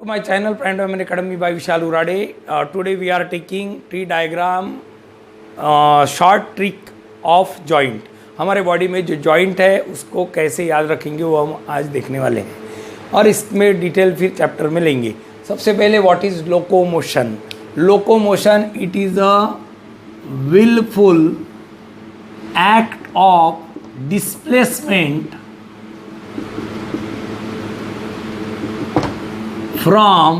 To my channel Prime Diamond Academy by Vishal Urade. Today we are taking tree diagram short trick of joint. हमारे body में जो joint है उसको कैसे याद रखेंगे वो हम आज देखने वाले हैं और इसमें डिटेल फिर चैप्टर में लेंगे. सबसे पहले what is locomotion. Locomotion it is a willful act of displacement from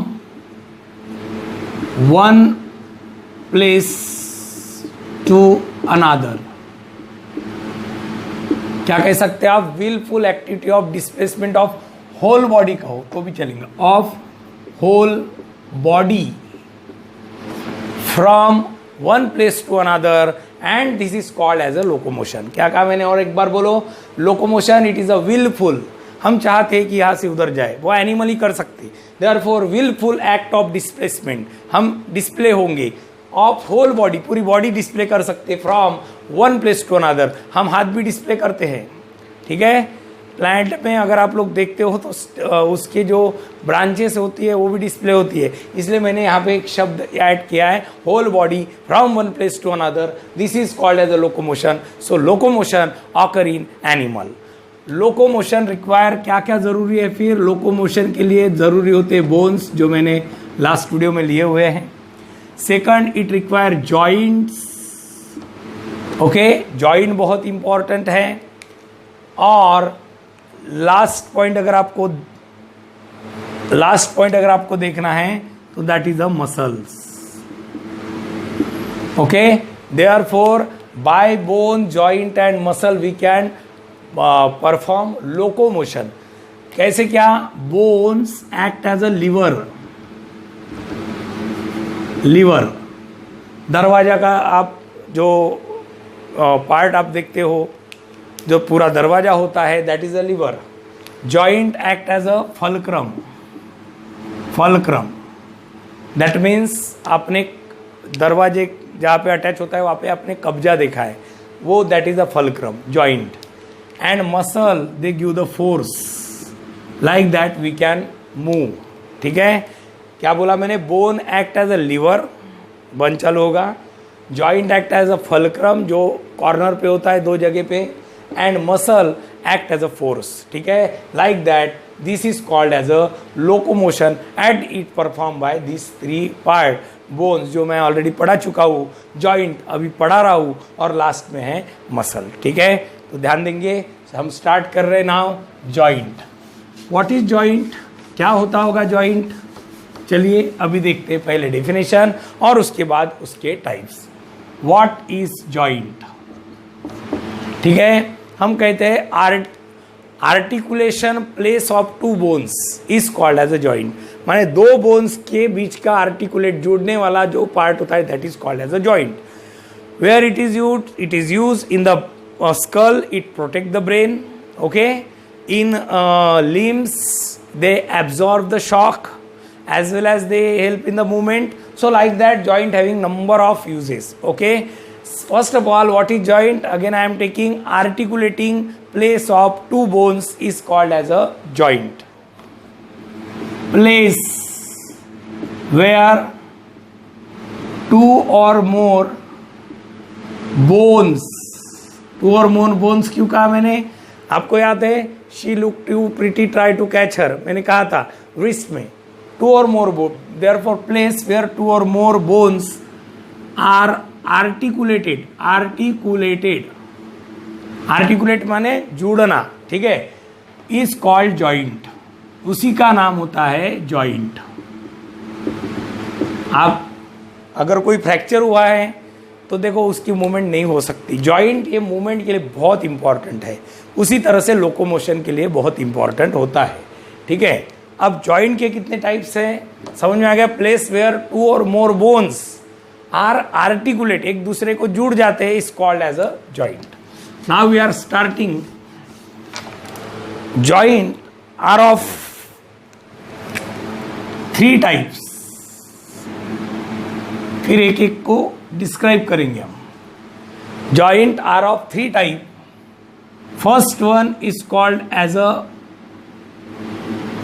one place to another. क्या कह सकते हैं आप? willful activity of displacement of whole body कहो तो भी चलेंगे. of whole body from one place to another and this is called as a locomotion. क्या कहा मैंने और एक बार बोलो. locomotion it is a willful. हम चाहते हैं कि यहाँ से उधर जाए, वो एनिमल ही कर सकते. therefore willful act of displacement, हम डिस्प्ले होंगे ऑफ होल बॉडी, पूरी बॉडी डिस्प्ले कर सकते from one place to another. हम हाथ भी डिस्प्ले करते हैं. ठीक है. प्लांट में अगर आप लोग देखते हो तो उसके जो ब्रांचेस होती है वो भी डिस्प्ले होती है. इसलिए मैंने यहाँ पे एक शब्द ऐड किया है, whole body from one place to another. This is called as a locomotion. So locomotion occur in animal. Locomotion require क्या क्या ज़रूरी है? फिर लोकोमोशन के लिए ज़रूरी होते हैं बोन्स, जो मैंने लास्ट वीडियो में लिए हुए हैं. Second, it require joints. Okay, joint बहुत इंपॉर्टेंट है. और लास्ट पॉइंट अगर आपको देखना है तो that is the muscles. Okay, therefore by bone, joint and muscle we can perform locomotion. कैसे? क्या? Bones act as a lever. दरवाजा का आप जो पार्ट आप देखते हो, जो पूरा दरवाजा होता है, that is a lever. Joint act as a fulcrum. That means आपने दरवाजे जहाँ पे अटैच होता है वहाँ पे आपने कब्जा देखा है, वो that is a fulcrum, joint. And muscle they give the force, like that we can move. ठीक है. क्या बोला मैंने? Bone act as a lever, बन चालू होगा. Joint act as a fulcrum, जो कॉर्नर पे होता है दो जगह पे. And muscle act as a force. ठीक है. Like that this is called as a locomotion and it perform by this three part. Bones जो मैं ऑलरेडी पढ़ा चुका हूँ, जॉइंट अभी पढ़ा रहा हूँ, और लास्ट में है मसल. ठीक है. तो ध्यान देंगे. हम स्टार्ट कर रहे हैं now. Joint. What is joint? क्या होता होगा जॉइंट? चलिए अभी देखते हैं पहले डेफिनेशन और उसके बाद उसके टाइप्स. What is joint? ठीक है. हम कहते हैं articulation place of two bones is called as a joint. माने दो बोन्स के बीच का आर्टिकुलेट, जोड़ने वाला जो पार्ट होता है, that is called as a joint. Where it is use in the skull, it protect the brain. Okay. In limbs they absorb the shock as well as they help in the movement. So like that, joint having number of uses. Okay. First of all, what is joint? Again I am taking articulating place of two bones is called as a joint. Place where two or more bones. Two or more bones क्यों कहा मैंने? आपको याद है, she look to pretty try to catch her, मैंने कहा था wrist में two or more bone. Therefore place where two or more bones are articulated. Articulate माने जुड़ना. ठीक है. Is called joint. उसी का नाम होता है जॉइंट. आप अगर कोई फ्रैक्चर हुआ है तो देखो उसकी मूवमेंट नहीं हो सकती. जॉइंट ये मूवमेंट के लिए बहुत इंपॉर्टेंट है. उसी तरह से लोकोमोशन के लिए बहुत इंपॉर्टेंट होता है. ठीक है. अब जॉइंट के कितने टाइप्स हैं समझ में आ गया? Place where two or more bones are articulate, एक दूसरे को जुड़ जाते हैं, is called as a joint. Now we are starting. Joint are of three types. फिर एक एक को डिस्क्राइब करेंगे हम. Joint are of three type. First one is called as a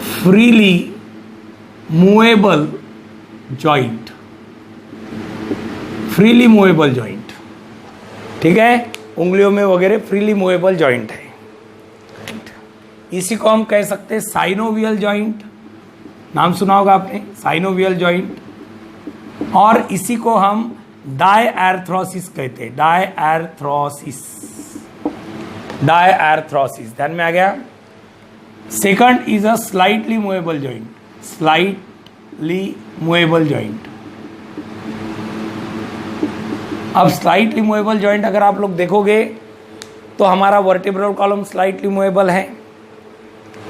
freely movable joint, freely movable joint, ठीक है, उंगलियों में वगैरह फ्रीली मूवेबल जॉइंट है। इसी को हम कह सकते हैं साइनोवियल जॉइंट, नाम सुना होगा आपने, साइनोवियल जॉइंट। और इसी को हम डायआर्थ्रोसिस कहते हैं, डायआर्थ्रोसिस, डायआर्थ्रोसिस, ध्यान में आ गया। Second is a slightly movable joint, slightly movable joint. अब स्लाइटली मूवेबल जॉइंट अगर आप लोग देखोगे तो हमारा वर्टिब्रल कॉलम स्लाइटली मूवेबल है,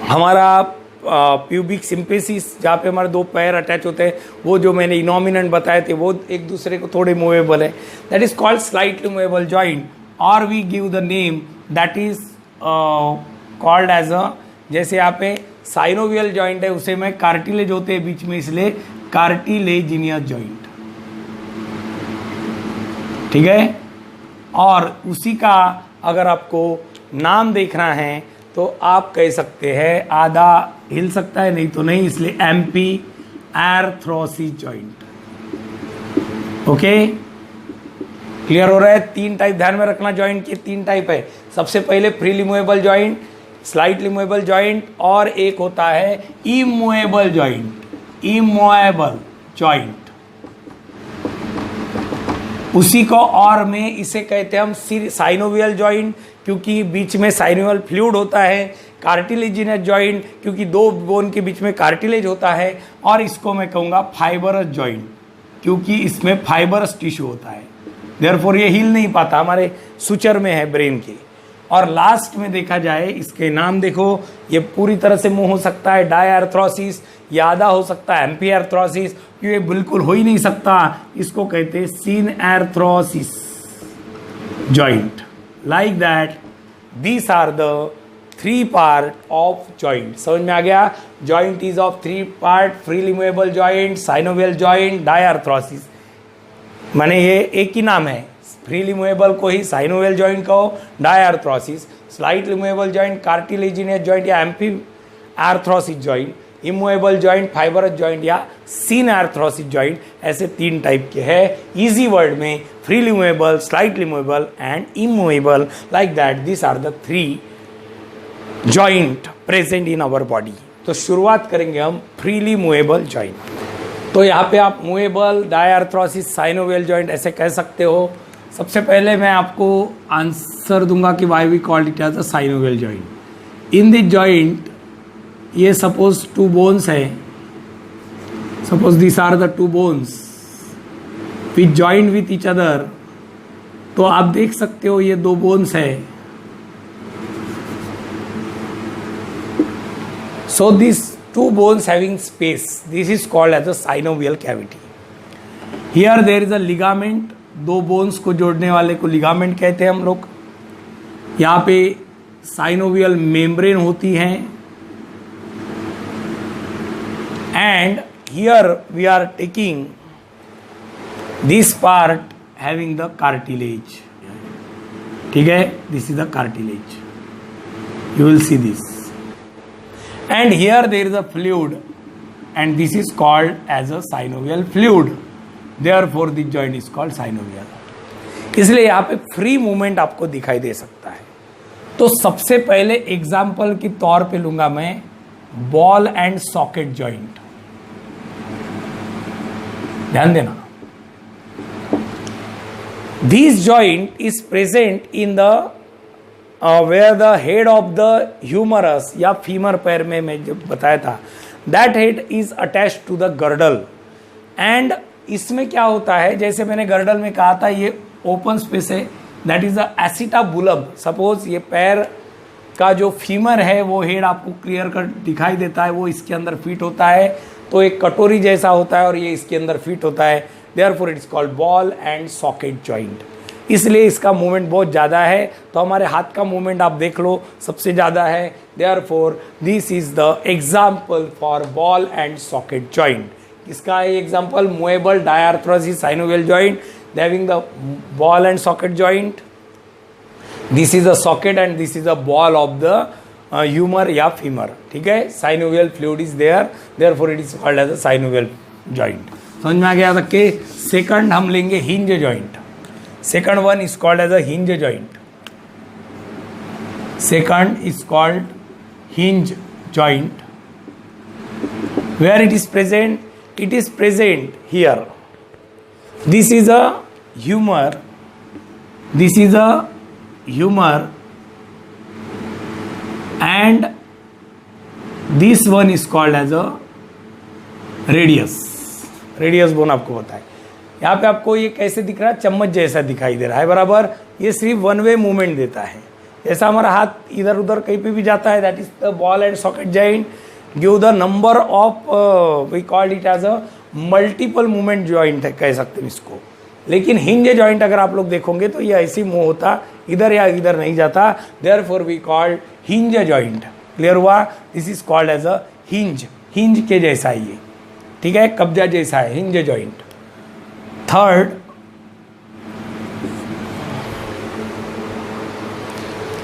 हमारा प्यूबिक सिम्पेसिस जहाँ पे हमारे दो पैर अटैच होते हैं, वो जो मैंने इनोमिनेंट बताए थे वो एक दूसरे को थोड़े मूवेबल है, that is called slightly movable joint. और we give the name that is called as a, जैसे यहाँ पे साइनोवियल जॉइंट है उसे में कार्टिलेज होते हैं बीच में, इसलिए कार्टिलेजिनियस जॉइंट, ठीक है। और उसी का अगर आपको नाम देखना है तो आप कह सकते हैं, आधा हिल सकता है नहीं तो नहीं, इसलिए amphi arthrosis joint. Okay, clear हो रहा है। तीन टाइप ध्यान में रखना, जॉइंट के तीन टाइप है। सबसे पहले freely movable joint, slightly movable joint, और एक होता है इमूवेबल जॉइंट, इमूवेबल जॉइंट। उसी को और में इसे कहते हैं हम साइनोवियल जॉइंट, क्योंकि बीच में साइनोवियल फ्लूइड होता है, कार्टिलेजिनस जॉइंट क्योंकि दो बोन के बीच में कार्टिलेज होता है, और इसको मैं कहूँगा फाइबरस जॉइंट क्योंकि इसमें फाइबरस टिश्यू होता है, देयरफॉर ये हिल नहीं पाता, हमारे सुचर में है ब्रेन के। और लास्ट में देखा जाए, इसके नाम देखो, ये पूरी तरह से मुंह हो सकता है डायआर्थ्रोसिस, या आधा हो सकता है एम्पीआर्थ्रोसिस, ये बिल्कुल हो ही नहीं सकता, इसको कहते हैं synarthrosis joint. Like that these are the three part of joint. समझ में आ गया? Joint is of three part, freely movable joint, synovial joint, diarthrosis. माने ये एक ही नाम है, फ्रीली मूवेबल को ही साइनोवियल जॉइंट कहो, diarthrosis, slightly movable joint cartilaginous joint या amphiarthrosis joint, immovable joint fibrous joint या सिनआर्थ्रोसिस जॉइंट। ऐसे तीन टाइप के हैं इजी वर्ड में, freely movable, slightly movable and immovable. Like that this are the three joint present in our body. तो शुरुआत करेंगे हम फ्रीली मूवेबल जॉइंट। तो यहाँ पे आप मूवेबल, डायआर्थ्रोसिस, साइनोवियल जॉइंट ऐसे कह सकते हो। सबसे पहले मैं आपको आंसर दूंगा कि why we called it as a synovial joint. In this joint ये सपोज टू बोन्स है, suppose this are the two bones which joint with each other. तो आप देख सकते हो ये दो बोन्स है, so these two bones having space, this is called as a synovial cavity. Here there is a ligament, दो बोन्स को जोड़ने वाले को लिगामेंट कहते हैं हम लोग। यहाँ पे साइनोवियल मेम्ब्रेन होती है, and here we are taking this part having the cartilage, ठीक है, this is the cartilage, you will see this, and here there is a fluid and this is called as a synovial fluid, therefore the joint is called synovial। इसलिए यहाँ पे free movement आपको दिखाई दे सकता है। तो सबसे पहले एग्जाम्पल के तौर पे लूंगा मैं बॉल एंड सॉकेट जॉइंट। ध्यान देना, this joint is present in the where the head of the humerus या फीमर पैर में मैं जब बताया था, that head is attached to the girdle। and इसमें क्या होता है, जैसे मैंने गर्डल में कहा था ये ओपन स्पेस है, that is the acetabulum। Suppose ये पैर का जो फीमर है वो हेड आपको क्लियर कर दिखाई देता है, वो इसके अंदर फिट होता है, तो एक कटोरी जैसा होता है और ये इसके अंदर फिट होता है, therefore it is called ball and socket joint। इसलिए इसका मूवमेंट बहुत ज़्यादा है। तो हमारे हाथ का मूवमेंट आप देख लो सबसे ज़्यादा है, therefore this is the example for ball and socket joint. इसका है example movable, diarthrosis, synovial joint, they having the ball and socket joint. This is the socket and this is the ball of the humerus या femur, ठीक है। Synovial fluid is there, therefore it is called as a synovial joint. समझ में आ गया तक के। Second हम लेंगे hinge joint. Second one is called as a hinge joint. Second is called hinge joint. Where it is present? It is present here. This is a humerus. This is a humor and this one is called as a radius. Radius bone आपको पता है। यहाँ पे आपको ये कैसे दिख रहा है? चम्मच जैसा दिखाई दे रहा है, बराबर। ये सिर्फ वन वे मूवमेंट देता है। जैसा हमारा हाथ इधर उधर कहीं पे भी जाता है, that is the ball and socket joint. Give the number of, we called it as a multiple movement joint है, कह सकते हैं इसको। लेकिन हिंज जॉइंट अगर आप लोग देखोगे तो ये ऐसी मूव होता, इधर या इधर नहीं जाता, therefore we called hinge joint. Clear हुआ? This is called as a hinge. Hinge के जैसा है ये, ठीक है, कब्जा जैसा है, hinge joint. Third,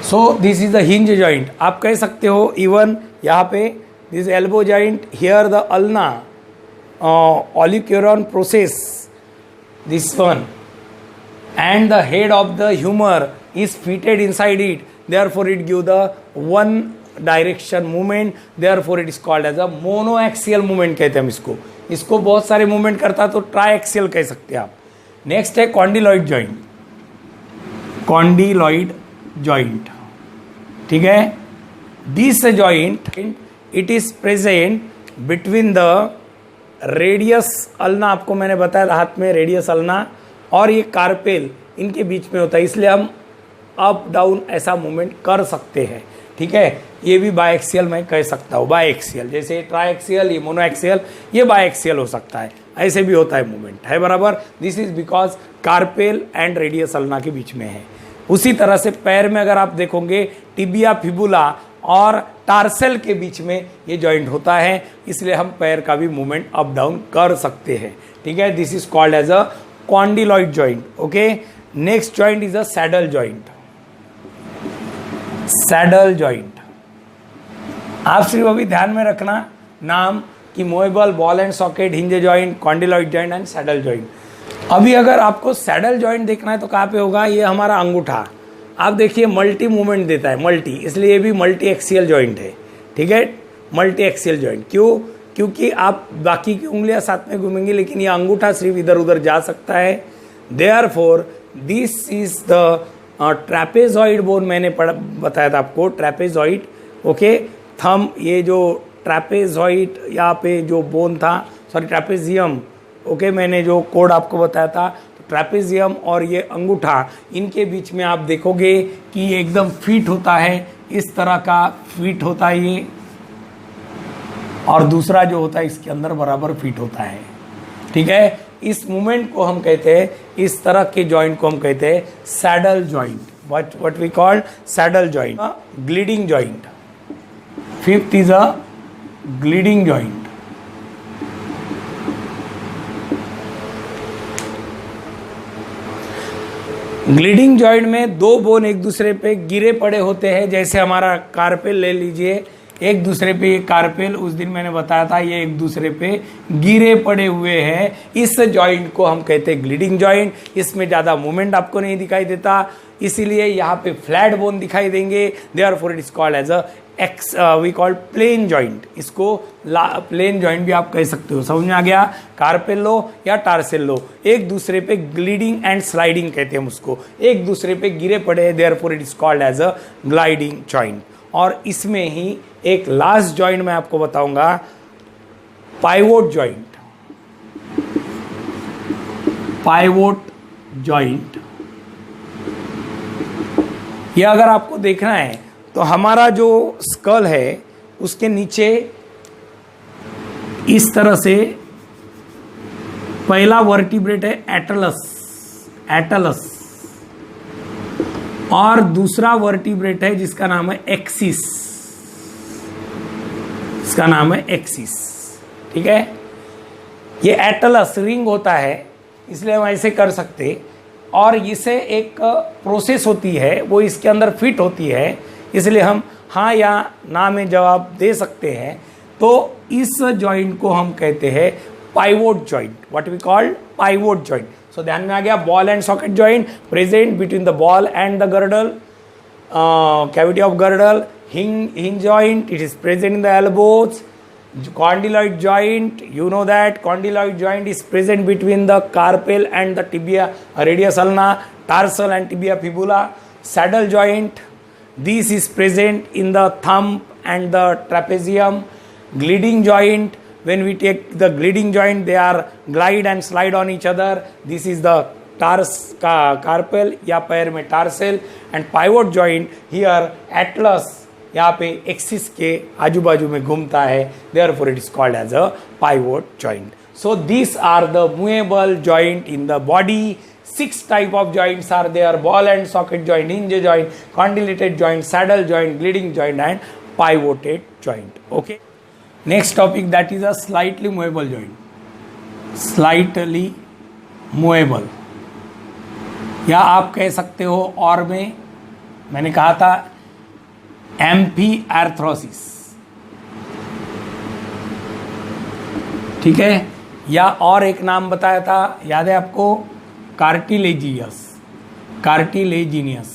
so this is the hinge joint. आप कह सकते हो इवन यहाँ पे this elbow joint, here the ulna olecranon process, this one, and the head of the humor is fitted inside it, therefore it give the one direction movement, therefore it is called as a monoaxial movement कहते हैं हम इसको। इसको बहुत सारे movement करता तो ट्राइएक्सियल कह सकते हैं आप। नेक्स्ट है कॉन्डिलॉइड जॉइंट। कॉन्डिलॉइड जॉइंट, ठीक है। This joint it is present between the radius ulna, आपको मैंने बताया था हाथ में रेडियस अल्ना, और ये कार्पेल, इनके बीच में होता है, इसलिए हम अप डाउन ऐसा मूवमेंट कर सकते हैं, ठीक है। ये भी बायएक्सियल मैं कह सकता हूँ, बायएक्सियल। जैसे ट्राइएक्सियल, ये मोनोएक्सियल, ये बायएक्सियल हो सकता है, ऐसे भी होता है मूवमेंट, है बराबर। This is because carpel and radius ulna के बीच में है। उसी तरह से पैर में अगर आप देखोगे, टिबिया फिबुला और टार्सेल के बीच में ये जॉइंट होता है, इसलिए हम पैर का भी मूवमेंट अप डाउन कर सकते हैं, ठीक है। This is called as a condyloid joint, okay. Next joint is a saddle joint. Saddle joint, आप सिर्फ अभी ध्यान में रखना नाम कि movable, ball and socket, hinge joint, condyloid joint and saddle joint. अभी अगर आपको सैडल जॉइंट देखना है तो कहाँ पे होगा? ये हमारा अंगूठा, आप देखिए मल्टी मूवमेंट देता है, मल्टी, इसलिए ये भी मल्टी एक्सियल जॉइंट है, ठीक है। मल्टी एक्सियल जॉइंट क्यों? क्योंकि आप बाकी की उंगलियां साथ में घूमेंगी, लेकिन ये अंगूठा सिर्फ इधर उधर जा सकता है। Therefore this is the trapezoid bone, मैंने बताया था आपको, ट्रैपेजॉइड, ओके। थंब, ये जो ट्रैपेजॉइड यहाँ पे जो बोन था, सॉरी ट्रैपेजियम, ओके, मैंने जो कोड आपको बताया था, ट्रैपेजियम और ये अंगूठा, इनके बीच में आप देखोगे कि ये एकदम फिट होता है, इस तरह का फिट होता है ये, और दूसरा जो होता है इसके अंदर बराबर फिट होता है, ठीक है। इस मूवमेंट को हम कहते हैं, इस तरह के जॉइंट को हम कहते हैं saddle joint. What we call saddle joint. Gliding joint, fifth is a gliding joint. Gliding joint में दो बोन एक दूसरे पे गिरे पड़े होते हैं, जैसे हमारा कार्पेल ले लीजिए, एक दूसरे पे ये कार्पेल, उस दिन मैंने बताया था, ये एक दूसरे पे गिरे पड़े हुए हैं। इस जॉइंट को हम कहते हैं ग्लीडिंग जॉइंट। इसमें ज़्यादा मूवमेंट आपको नहीं दिखाई देता, इसीलिए यहाँ पे फ्लैट बोन दिखाई देंगे। Therefore it is called as a we call plane joint. इसको प्लेन जॉइंट भी आप कह सकते हो। समझ में आ गया? कार्पेल लो या टार्सेल लो, एक दूसरे पे ग्लीडिंग एंड स्लाइडिंग कहते हैं हम उसको, एक दूसरे पे गिरे पड़े, therefore it is called as a gliding joint. और इसमें ही एक लास्ट जॉइंट मैं आपको बताऊंगा, पाइवोट जॉइंट। पाइवोट जॉइंट, ये अगर आपको देखना है तो हमारा जो स्कल है उसके नीचे इस तरह से पहला वर्टिब्रेट है एटलस, एटलस, और दूसरा वर्टिब्रेट है जिसका नाम है एक्सिस, इसका नाम है एक्सिस, ठीक है। ये एटलस रिंग होता है, इसलिए हम ऐसे कर सकते, और इसे एक प्रोसेस होती है वो इसके अंदर फिट होती है, इसलिए हम हाँ या ना में जवाब दे सकते हैं, तो इस जॉइंट को हम कहते हैं pivot joint. What we called pivot joint. So ध्यान में आ गया. Ball and socket joint present between the ball and the girdle, cavity of girdle. Hinge joint, it is present in the elbows. Condyloid joint, you know that condyloid joint is present between the carpal and the tibia radius ulna, tarsal and tibia fibula. Saddle joint, this is present in the thumb and the trapezium. Gliding joint, when we take the gliding joint, they are glide and slide on each other. This is the carpal या पैर में tarsal. And pivot joint here atlas यहाँ पे axis के आजू बाजू में घूमता है, therefore it is called as a pivot joint. So this are the movable joint in the body. 6 type of joints are there: ball and socket joint, hinge joint, condylated joint, saddle joint, gliding joint and pivoted joint. Okay, next topic, that is a slightly movable joint. Slightly movable, या आप कह सकते हो, और में मैंने कहा था एम्फीआर्थ्रोसिस, ठीक है, या और एक नाम बताया था, याद है आपको, कार्टिलेजियस, कार्टिलेजिनियस.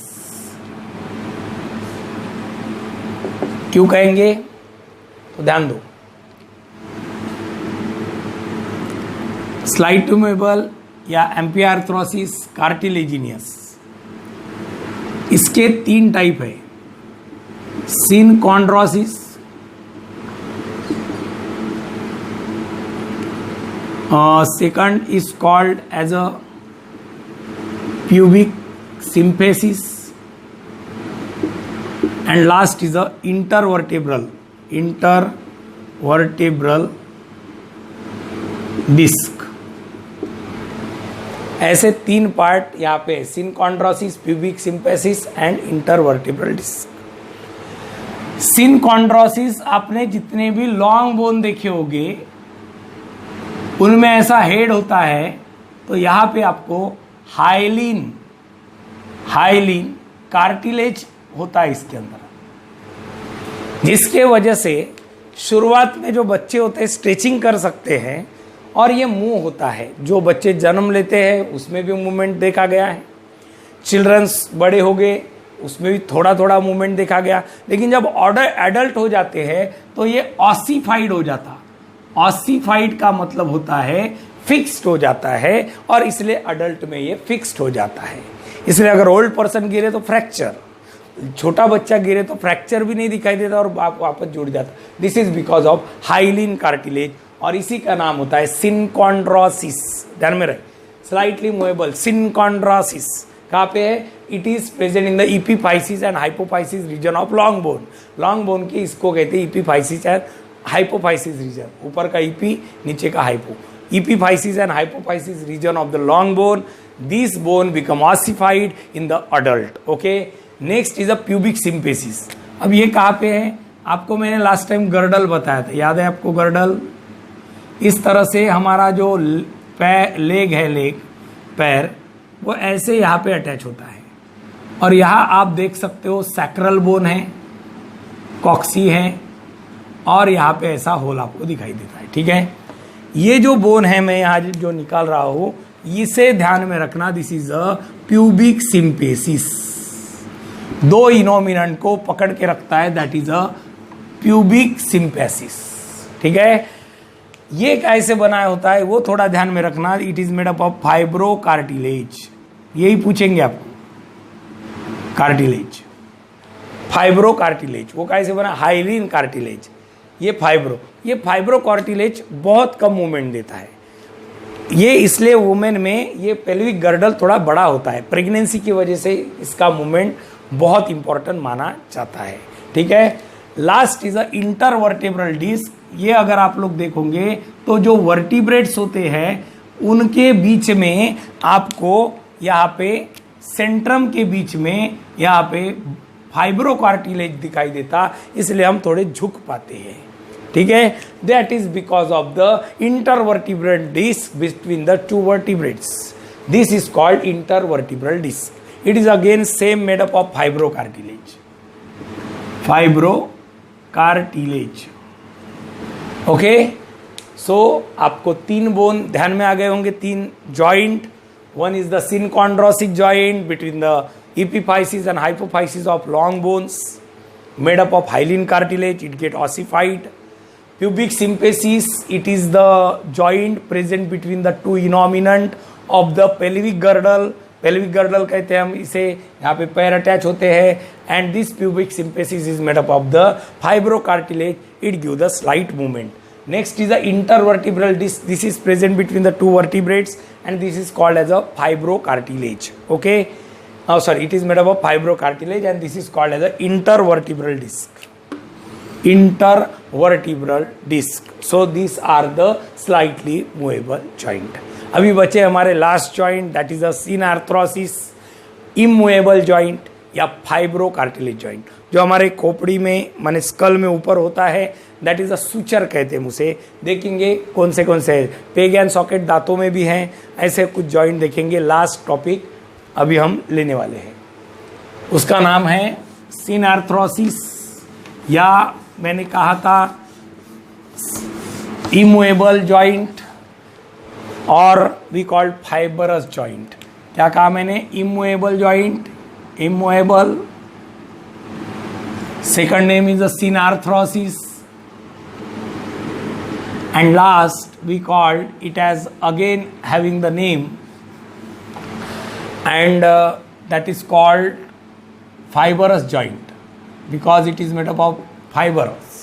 क्यों कहेंगे तो ध्यान दो. स्लाइटली मूवेबल या एम्फीआर्थ्रोसिस, कार्टिलेजिनियस, इसके 3 टाइप है. Synchondrosis, second is called as a pubic symphysis, and last is a intervertebral disc. ऐसे 3 पार्ट यहाँ पे, synchondrosis, pubic symphysis and intervertebral disc. Synchondrosis, आपने जितने भी लॉन्ग बोन देखे होंगे उनमें ऐसा हेड होता है, तो यहाँ पे आपको हाइलिन कार्टिलेज होता है इसके अंदर, जिसके वजह से शुरुआत में जो बच्चे होते हैं स्ट्रेचिंग कर सकते हैं और ये मूव होता है. जो बच्चे जन्म लेते हैं उसमें भी मूवमेंट देखा गया है, चिल्ड्रंस बड़े हो गए उसमें भी थोड़ा थोड़ा मूवमेंट देखा गया, लेकिन जब ऑर्डर एडल्ट हो जाते हैं तो ये ऑसिफाइड हो जाता. ऑसिफाइड का मतलब होता है फिक्स्ड हो जाता है, और इसलिए अडल्ट में ये फिक्स्ड हो जाता है. इसलिए अगर ओल्ड पर्सन गिरे तो फ्रैक्चर, छोटा बच्चा गिरे तो फ्रैक्चर भी नहीं दिखाई देता और वापस जुड़ जाता. This is because of hyaline cartilage, और इसी का नाम होता है सिनकॉन्ड्रोसिस. ध्यान में रहे, स्लाइटली मूवेबल सिनकॉन्ड्रोसिस कहाँ पे है? It is present in the epiphysis and hypophysis region of long bone. Long bone की इसको कहते हैं इपीफाइसिस एंड हाइपोफाइसिस रीजन, ऊपर का ईपी नीचे का hypo. Epiphysis and hypophysis region of the long bone. This bone become ossified in the adult. Okay. Next is a pubic symphysis. अब ये कहाँ पे है? आपको मैंने लास्ट टाइम गर्डल बताया था, याद है आपको गर्डल? इस तरह से हमारा जो लेग है, पैर, वो ऐसे यहाँ पे अटैच होता है, और यहाँ आप देख सकते हो सैक्रल बोन है, कॉक्सी है, और यहाँ पे ऐसा होल आपको दिखाई देता है. ठीक है, ये जो बोन है मैं यहाँ जो निकाल रहा हूं, इसे ध्यान में रखना. This is a pubic symphysis. 2 इनोमिनेंट को पकड़ के रखता है, that is a pubic symphysis. ठीक है, ये कैसे बनाया होता है वो थोड़ा ध्यान में रखना. It is made up of fibro cartilage. यही पूछेंगे आपको, कार्टिलेज, फाइब्रो कार्टिलेज. वो कैसे बना? Hyaline cartilage. ये फाइब्रो कार्टिलेज बहुत कम मूवमेंट देता है. ये इसलिए वुमेन में ये पेल्विक गर्डल थोड़ा बड़ा होता है, प्रेगनेंसी की वजह से इसका मूवमेंट बहुत इंपॉर्टेंट माना जाता है. ठीक है, last is a intervertebral disc. ये अगर आप लोग देखोगे तो जो वर्टिब्रेट्स होते हैं उनके बीच में आपको यहाँ पे सेंट्रम के बीच में यहाँ पे फाइब्रो कार्टिलेज दिखाई देता, इसलिए हम थोड़े झुक पाते हैं. ठीक है, that is because of the intervertebral disc between the 2 vertebrates. This is called intervertebral disc. It is again same made up of fibro cartilage. Fibro cartilage. Okay, so आपको 3 बोन ध्यान में आ गए होंगे, 3 joint. One is the synchondrosic joint between the epiphysis and hypophysis of long bones made up of hyaline cartilage. It get ossified. Pubic symphysis, it is the joint present between the 2 innominate of the pelvic girdle. Pelvic girdle कहते हैं हम इसे, यहाँ पे पैर attach होते हैं, and this pubic symphysis is made up of the fibrocartilage. It gives the slight movement. Next is the intervertebral disc. This is present between the 2 vertebrates and this is called as a fibrocartilage. Okay. Oh, sorry, it is made up of fibrocartilage and this is called as a intervertebral disc. Intervertebral disc. So these are the slightly movable joint. अभी बचे हमारे last joint, that is a synarthrosis immovable joint या fibrocartilage joint, जो हमारे खोपड़ी में माने school में ऊपर होता है, दैट इज अ सुचर कहते हैं उसे। देखेंगे कौन से है, पेग एंड सॉकेट दांतों में भी हैं, ऐसे कुछ जॉइंट देखेंगे। लास्ट टॉपिक अभी हम लेने वाले हैं, उसका नाम है सिनआर्थ्रोसिस, या मैंने कहा था इमूवेबल जॉइंट और वी कॉल्ड फाइबरस जॉइंट। क्या कहा मैंने? Immovable joint, immovable. Second name is a synarthrosis and last we called it as again having the name and that is called fibrous joint because it is made up of fibers,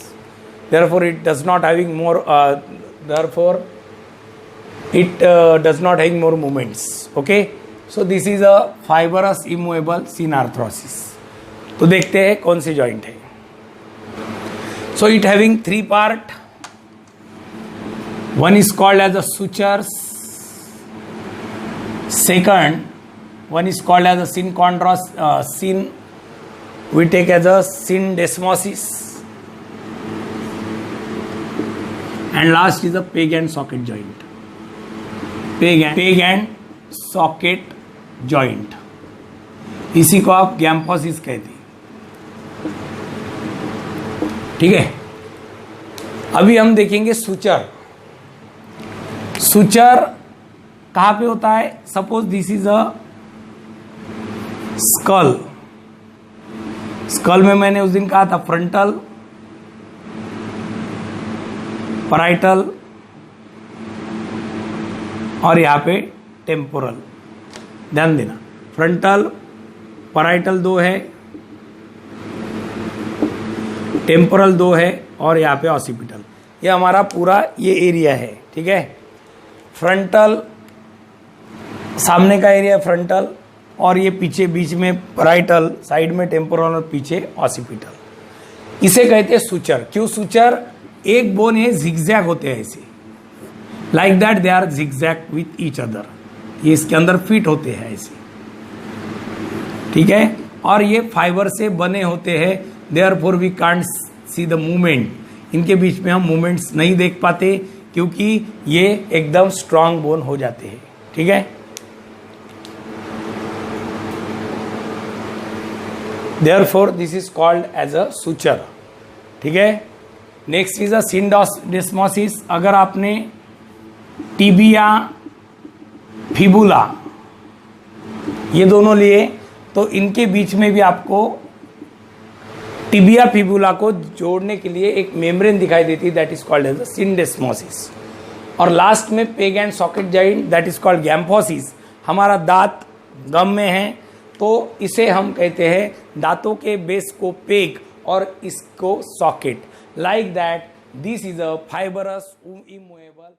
therefore it does not having more therefore it does not having more movements. Okay, so this is a fibrous immovable सिनआर्थ्रोसिस। तो देखते हैं कौन सी joint है। so it having 3 part, one is called as a sutures, second one is called as a sin we take as a syndesmosis, and last is a peg and socket joint, peg and socket joint, इसी को आप गैम्पोसिस कहते हैं। ठीक है, अभी हम देखेंगे सुचर। सुचर कहाँ पे होता है? Suppose this is a skull. Skull में मैंने उस दिन कहा था फ्रंटल, पैराइटल और यहाँ पे टेम्पोरल। ध्यान देना, फ्रंटल पैराइटल 2 है, टेम्पोरल 2 है और यहाँ पे ऑसिपिटल। ये हमारा पूरा ये एरिया है। ठीक है, फ्रंटल सामने का एरिया फ्रंटल और ये पीछे बीच में पैराइटल, साइड में टेम्पोरल और पीछे ऑसिपिटल। इसे कहते हैं सुचर। क्यों सुचर? एक बोन है, जिगजैग होते हैं ऐसे, like that they are zigzag with each other. ये इसके अंदर फिट होते हैं ऐसे। ठीक है, और ये फाइबर से बने होते हैं, therefore we can't see the movement. इनके बीच में हम मूवमेंट्स नहीं देख पाते क्योंकि ये एकदम स्ट्रांग बोन हो जाते हैं। ठीक है, therefore this is called as a suture. ठीक है, नेक्स्ट इज अ सिंडेस्मोसिस। अगर आपने टिबिया फिबुला ये दोनों लिए तो इनके बीच में भी आपको टिबिया फिबुला को जोड़ने के लिए एक मेम्ब्रेन दिखाई देती है, that is called as a syndesmosis. और लास्ट में peg and socket joint, that is called gomphosis. हमारा दांत गम में है तो इसे हम कहते हैं दांतों के बेस को पेग और इसको socket, like that this is a fibrous immovable